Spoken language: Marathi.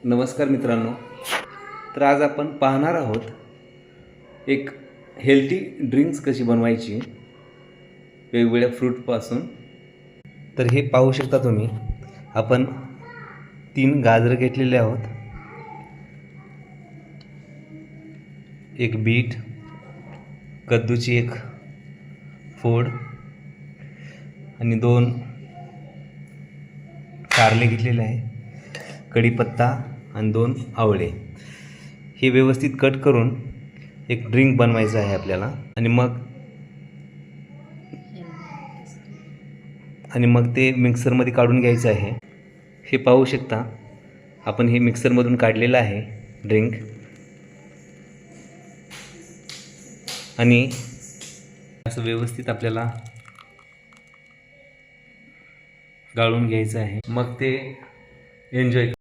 नमस्कार मित्रांनो. तर आज आपण पाहणार आहोत एक हेल्दी ड्रिंक्स कशी बनवायची वेगवेगळ्या फ्रूटपासून. तर हे पाहू शकता तुम्ही, आपण 3 गाजर घेतलेले आहोत, एक बीट, कद्दूची एक फोड आणि 2 कारले घेतलेले आहे, कढीपत्ता आणि 2 आवळे. हे व्यवस्थित कट करून एक ड्रिंक बनवायचं आहे आपल्याला. आणि मग ते मिक्सरमध्ये काढून घ्यायचं आहे. हे पाहू शकता, आपण हे मिक्सरमधून काढलेलं आहे ड्रिंक. आणि असं व्यवस्थित आपल्याला गाळून घ्यायचं आहे, मग ते एन्जॉय